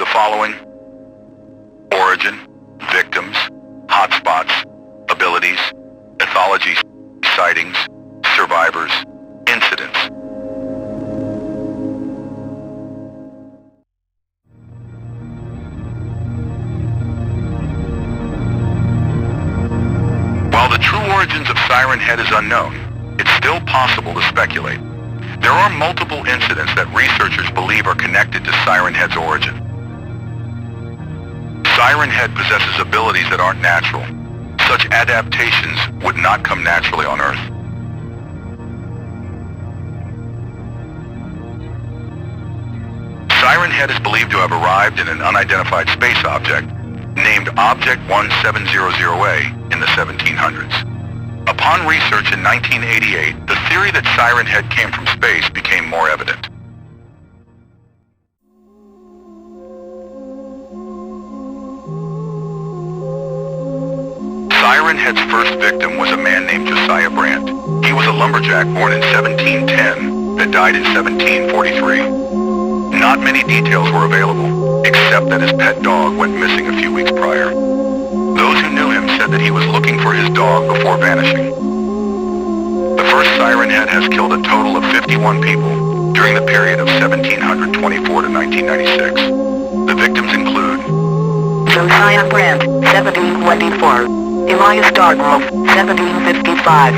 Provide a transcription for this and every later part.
the following: origin, victims, hotspots, abilities, ethology, sightings, survivors, incidents. While the true origins of Siren Head is unknown, it's still possible to speculate. There are multiple incidents that researchers believe are connected to Siren Head's origin. Siren Head possesses abilities that aren't natural. Such adaptations would not come naturally on Earth. Siren Head is believed to have arrived in an unidentified space object named Object 1700A in the 1700s. Upon research in 1988, the theory that Siren Head came from space became more evident. Siren Head's first victim was a man named Josiah Brandt. He was a lumberjack born in 1710 that died in 1743. Not many details were available, except that his pet dog went missing a few weeks prior. Those who knew him said that he was looking for his dog before vanishing. The first Siren Head has killed a total of 51 people during the period of 1724 to 1996. The victims include Josiah Brandt, 1724. Elias Dargrove, 1755.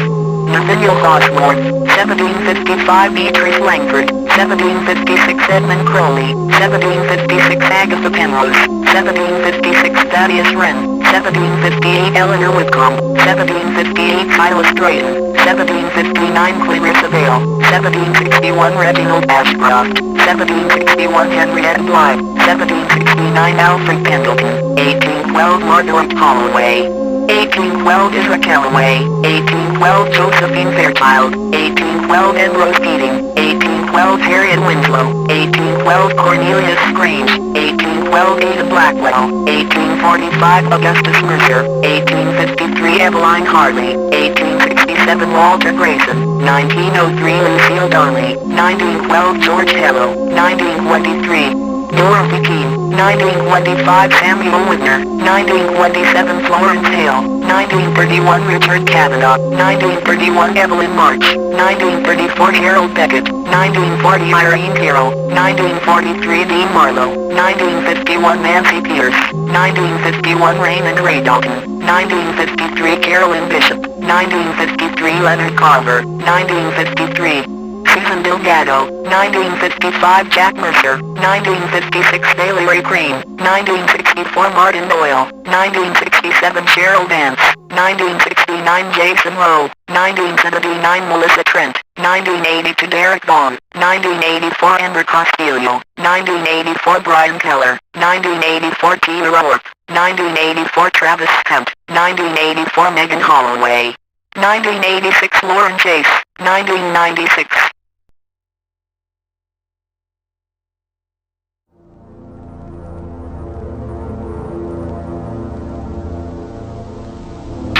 Nathaniel Osworth, 1755. Beatrice Langford, 1756. Edmund Crowley, 1756. Agatha Penrose, 1756. Thaddeus Wren, 1758. Eleanor Whitcomb, 1758. Silas Drayton, 1759. Clarissa Vale, 1761. Reginald Ashcroft, 1761. Henrietta Blythe, 1769. Alfred Pendleton, 1812. Margaret Holloway, 1812. Ezra Calloway, 1812. Josephine Fairchild, 1812. Ambrose Keating, 1812. Harriet Winslow, 1812. Cornelius Grange, 1812. Ada Blackwell, 1845. Augustus Mercer, 1853. Eveline Harley, 1867. Walter Grayson, 1903. Lucille Donnelly, 1912. George Hello, 1923. Dorothy Keene, 1925. Samuel Whitner, 1927. Florence Hale, 1931. Richard Kavanaugh, 1931. Evelyn March, 1934. Harold Beckett, 1940. Irene Carroll, 1943. Dean Marlowe, 1951. Nancy Pierce, 1951. Raymond Ray Dalton, 1953. Carolyn Bishop, 1953. Leonard Carver, 1953. Susan Delgado, 1955. Jack Mercer, 1956. Bailey Ray Crane, 1964. Martin Doyle, 1967. Cheryl Dance, 1969. Jason Lowe, 1979. Melissa Trent, 1982. Derek Vaughn, 1984. Amber Castillo, 1984. Brian Keller, 1984. T. Rourke, 1984. Travis Kemp, 1984. Megan Holloway, 1986. Lauren Chase, 1996.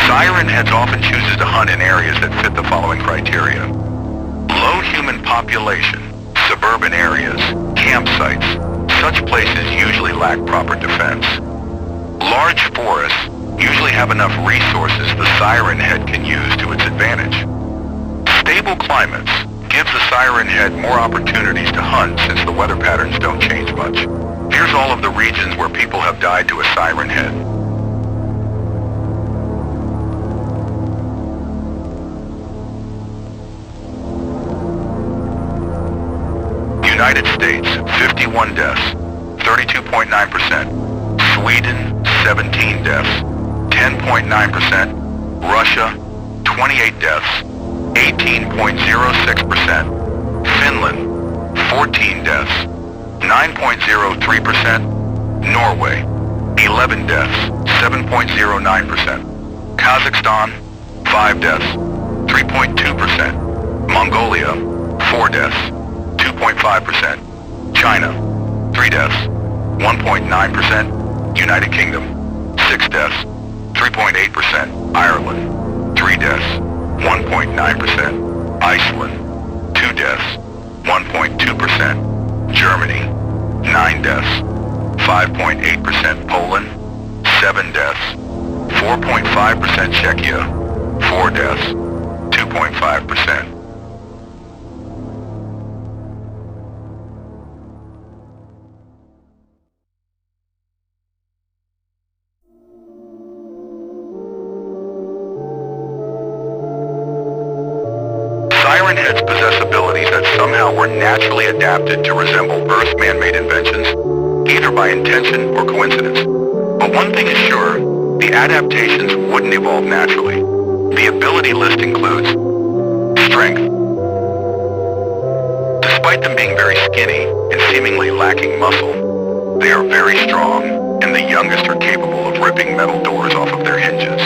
Siren Heads often chooses to hunt in areas that fit the following criteria: low human population, suburban areas, campsites. Such places usually lack proper defense. Large forests usually have enough resources the Siren Head can use to its advantage. Stable climates gives the Siren Head more opportunities to hunt since the weather patterns don't change much. Here's all of the regions where people have died to a Siren Head. United States, 51 deaths, 32.9%. Sweden, 17 deaths, 10.9%. Russia, 28 deaths, 18.06%. Finland, 14 deaths, 9.03%. Norway, 11 deaths, 7.09%. Kazakhstan, 5 deaths, 3.2%. Mongolia, 4 deaths, 2.5%. China, 3 deaths, 1.9%. United Kingdom, 6 deaths, 3.8%. Ireland, 3 deaths, 1.9%. Iceland, 2 deaths, 1.2%. Germany, 9 deaths, 5.8% Poland, 7 deaths. 4.5% Czechia, 4 deaths. 2.5%. Siren heads possess abilities that somehow were naturally adapted to resemble Earth's man-made inventions, either by intention or coincidence. But one thing is sure, the adaptations wouldn't evolve naturally. The ability list includes strength. Despite them being very skinny and seemingly lacking muscle, they are very strong, and the youngest are capable of ripping metal doors off of their hinges.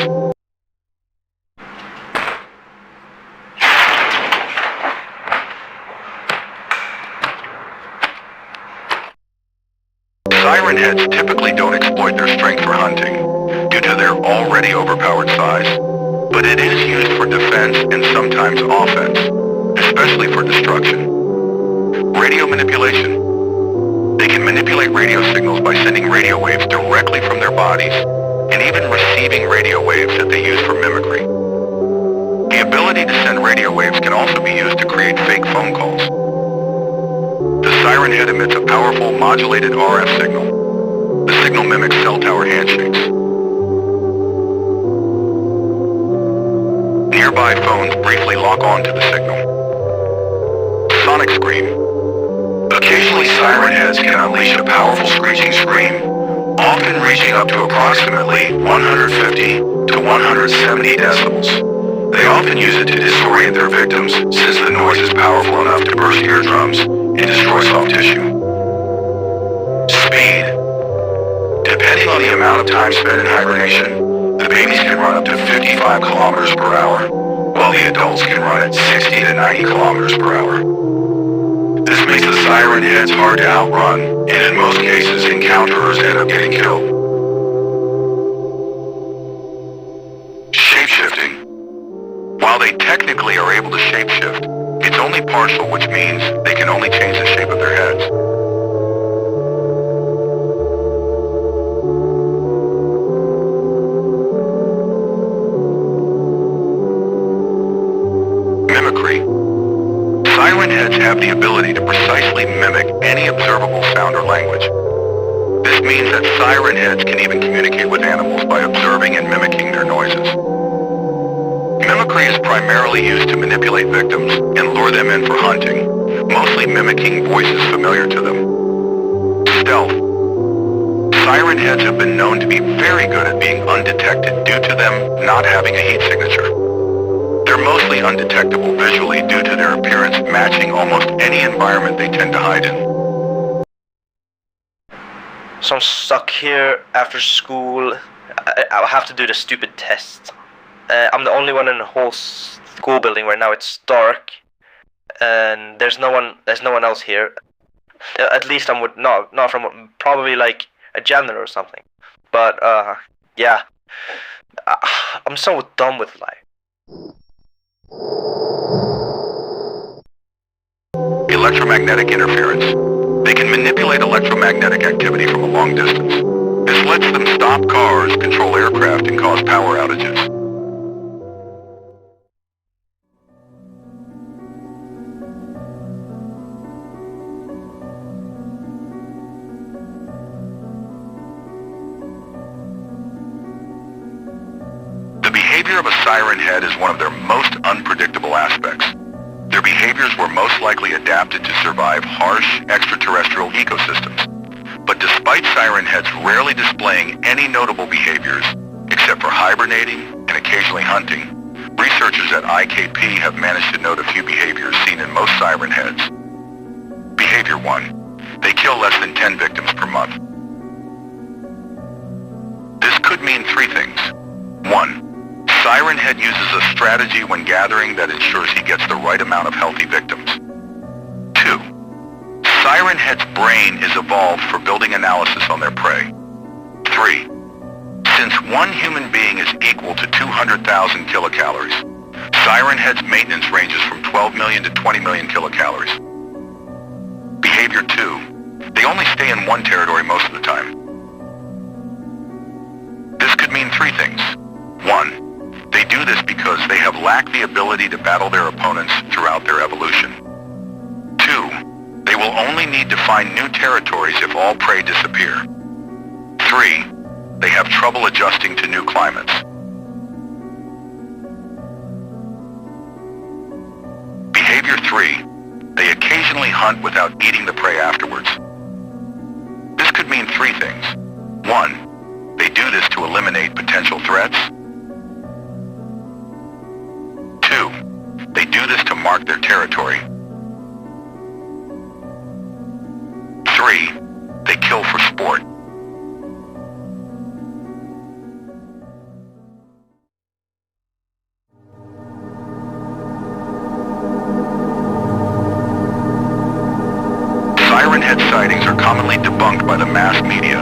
Siren heads typically don't exploit their strength for hunting, due to their already overpowered size, but it is used for defense and sometimes offense, especially for destruction. Radio manipulation. They can manipulate radio signals by sending radio waves directly from their bodies, and even receiving radio waves that they use for mimicry. The ability to send radio waves can also be used to create fake phone calls. The siren head emits a powerful modulated RF signal. The signal mimics cell tower handshakes. Nearby phones briefly lock on to the signal. Sonic scream. Occasionally siren heads can unleash a powerful screeching scream, often reaching up to approximately 150 to 170 decibels. They often use it to disorient their victims, since the noise is powerful enough to burst eardrums and destroy soft tissue. Speed. Depending on the amount of time spent in hibernation, the babies can run up to 55 kilometers per hour, while the adults can run at 60 to 90 kilometers per hour. This makes the siren heads hard to outrun, and in most cases, encounterers end up getting killed. Shapeshifting. While they technically are able to shapeshift, it's only partial, which means they can only change the shape of their heads. Mimicry. Siren heads have the ability to precisely mimic any observable sound or language. This means that siren heads can even communicate with animals by observing and mimicking their noises. Mimicry is primarily used to manipulate victims and lure them in for hunting, mostly mimicking voices familiar to them. Stealth. Siren heads have been known to be very good at being undetected due to them not having a heat signature. They're mostly undetectable visually due to their appearance matching almost any environment they tend to hide in. So I'm stuck here after school. I'll have to do the stupid test. I'm the only one in the whole school building right now. It's dark, and there's no one else here. At least I'm with not from probably like a janitor or something. But yeah, I'm so done with life. Electromagnetic interference. They can manipulate electromagnetic activity from a long distance. This lets them stop cars, control aircraft, and cause power outages. The behavior of a siren head is one of their most unpredictable aspects. Their behaviors were most likely adapted to survive harsh extraterrestrial ecosystems. But despite siren heads rarely displaying any notable behaviors, except for hibernating and occasionally hunting, researchers at IKP have managed to note a few behaviors seen in most siren heads. Behavior 1. They kill less than 10 victims per month. This could mean three things. 1. Siren head uses a strategy when gathering that ensures he gets the right amount of healthy victims. 2. Siren head's brain is evolved for building analysis on their prey. 3. Since one human being is equal to 200,000 kilocalories, siren head's maintenance ranges from 12 million to 20 million kilocalories. Behavior 2. They only stay in one territory most of the time. This could mean three things. One, they do this because they have lacked the ability to battle their opponents throughout their evolution. Two, they will only need to find new territories if all prey disappear. Three, they have trouble adjusting to new climates. Behavior 3, they occasionally hunt without eating the prey afterwards. This could mean three things. One, they do this to eliminate potential threats. Two, they do this to mark their territory. Three, they kill for sport. Siren head sightings are commonly debunked by the mass media,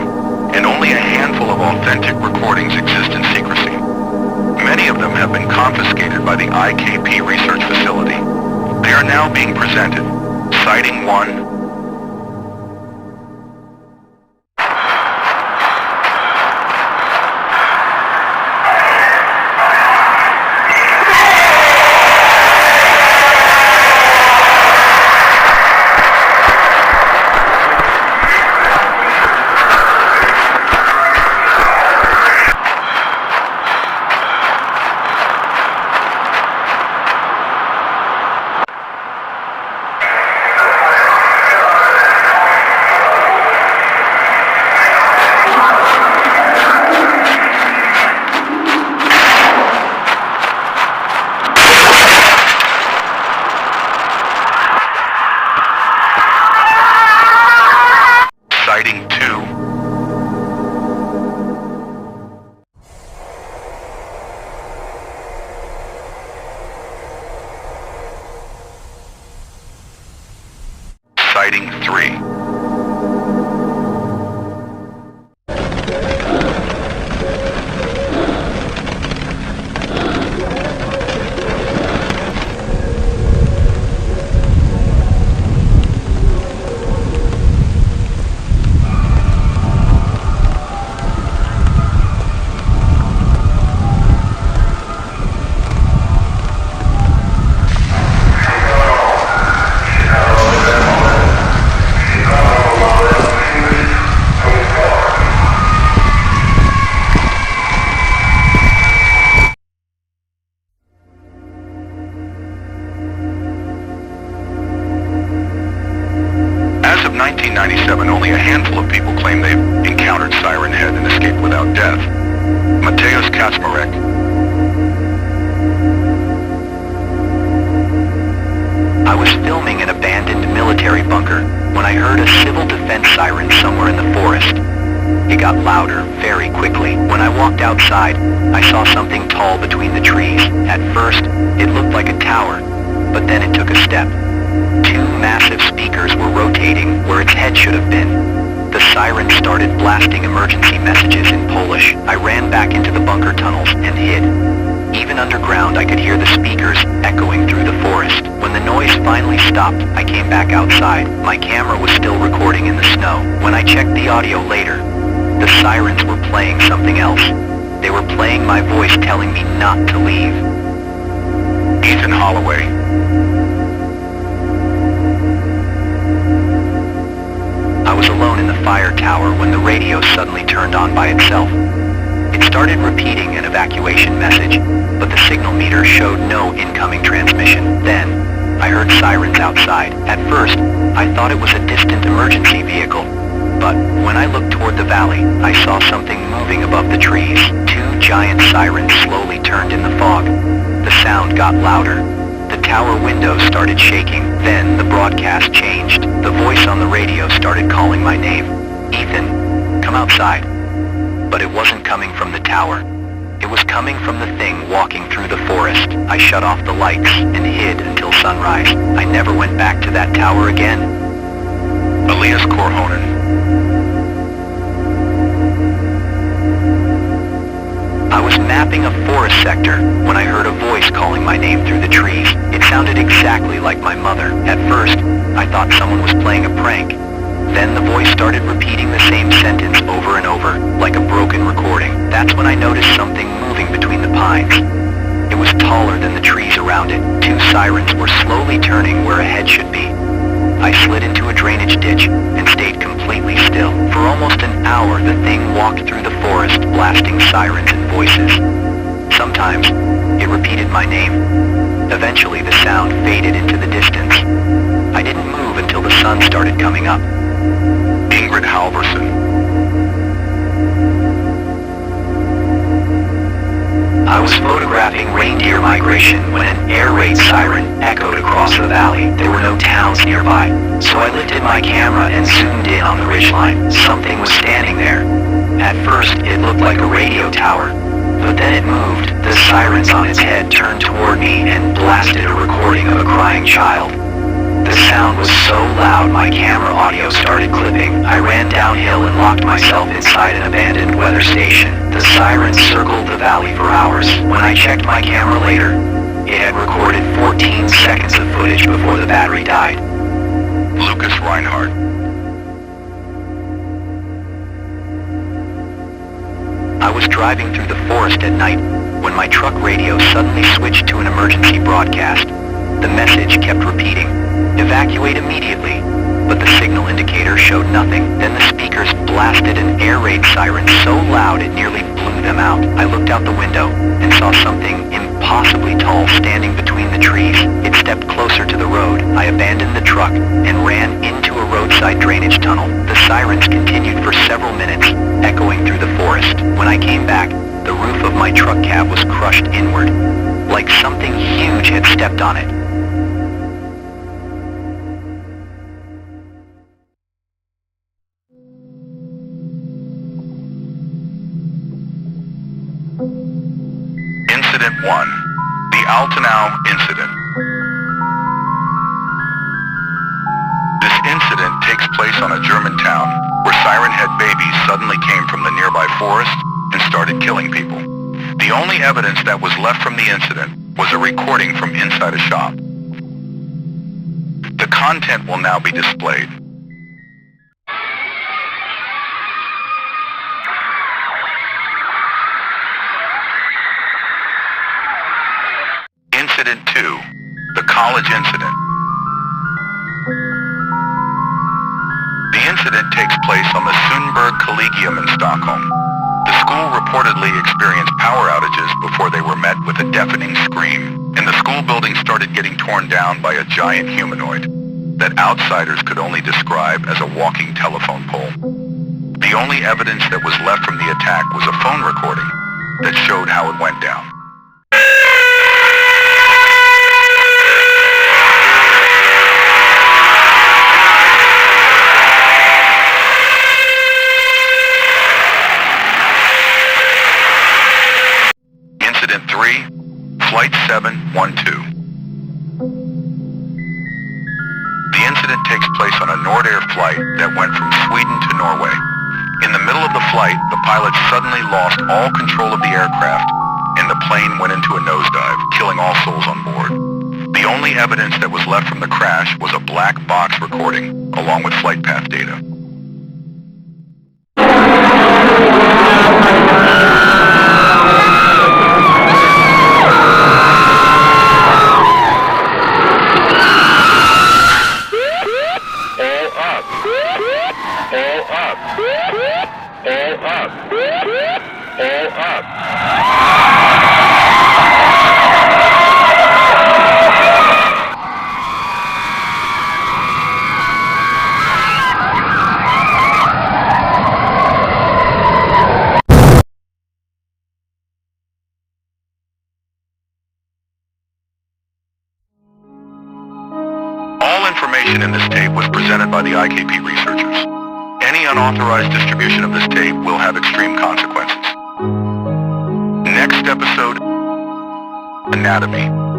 and only a handful of authentic recordings exist in secrecy. Many of them have been confiscated by the IKP research facility. They are now being presented. Sighting 1, Sighting 2, Sighting 3. As of 1997, only a handful of people claim they've encountered Siren Head and escaped without death. Mateusz Kaczmarek. I was filming an abandoned military bunker when I heard a civil defense siren somewhere in the forest. It got louder very quickly. When I walked outside, I saw something tall between the trees. At first, it looked like a tower, but then it took a step. Two massive speakers were rotating where its head should have been. The siren started blasting emergency messages in Polish. I ran back into the bunker tunnels and hid. Even underground, I could hear the speakers echoing through the forest. When the noise finally stopped, I came back outside. My camera was still recording in the snow. When I checked the audio later, the sirens were playing something else. They were playing my voice telling me not to leave. Ethan Holloway. I was alone in the fire tower when the radio suddenly turned on by itself. It started repeating an evacuation message, but the signal meter showed no incoming transmission. Then, I heard sirens outside. At first, I thought it was a distant emergency vehicle, but when I looked toward the valley, I saw something moving above the trees. Two giant sirens slowly turned in the fog. The sound got louder. The tower windows started shaking. Then the broadcast changed. The voice on the radio started calling my name. Ethan, come outside. But it wasn't coming from the tower. It was coming from the thing walking through the forest. I shut off the lights and hid until sunrise. I never went back to that tower again. Elias Korhonen. I was mapping a forest sector when I heard a voice calling my name through the trees. It sounded exactly like my mother. At first, I thought someone was playing a prank, Then the voice started repeating the same sentence over and over, like a broken recording. That's when I noticed something moving between the pines. It was taller than the trees around it. Two sirens were slowly turning where a head should be. I slid into a drainage ditch and stayed completely still. For almost an hour, the thing walked through the forest, blasting sirens and voices. Sometimes, it repeated my name. Eventually, the sound faded into the distance. I didn't move until the sun started coming up. Ingrid Halverson. I was photographing reindeer migration when an air raid siren echoed across the valley. There were no towns nearby, so I lifted my camera and zoomed in on the ridgeline. Something was standing there. At first, it looked like a radio tower, but then it moved. The sirens on its head turned toward me and blasted a recording of a crying child. The sound was so loud my camera audio started clipping. I ran downhill and locked myself inside an abandoned weather station. The sirens circled the valley for hours. When I checked my camera later, it had recorded 14 seconds of footage before the battery died. Lucas Reinhardt. I was driving through the forest at night when my truck radio suddenly switched to an emergency broadcast. The message kept repeating, "Evacuate immediately," but the signal indicator showed nothing. Then the speakers blasted an air raid siren so loud it nearly blew them out. I looked out the window and saw something impossibly tall standing between the trees. It stepped closer to the road. I abandoned the truck and ran into a roadside drainage tunnel. The sirens continued for several minutes, echoing through the forest. When I came back, the roof of my truck cab was crushed inward, like something huge had stepped on it. Incident 1. The Altenau Incident. This incident takes place on a German town where siren head babies suddenly came from the nearby forest and started killing people. The only evidence that was left from the incident was a recording from inside a shop. The content will now be displayed. Incident 2, the college incident. The incident takes place on the Sundberg Collegium in Stockholm. The school reportedly experienced power outages before they were met with a deafening scream, and the school building started getting torn down by a giant humanoid that outsiders could only describe as a walking telephone pole. The only evidence that was left from the attack was a phone recording that showed how it went down. Incident 3, Flight 712. The incident takes place on a Nordair flight that went from Sweden to Norway. In the middle of the flight, the pilots suddenly lost all control of the aircraft, and the plane went into a nosedive, killing all souls on board. The only evidence that was left from the crash was a black box recording, along with flight path data. All information in this tape was presented by the IKP researchers. Any unauthorized distribution of this tape will have extreme consequences. Next episode, Anatomy.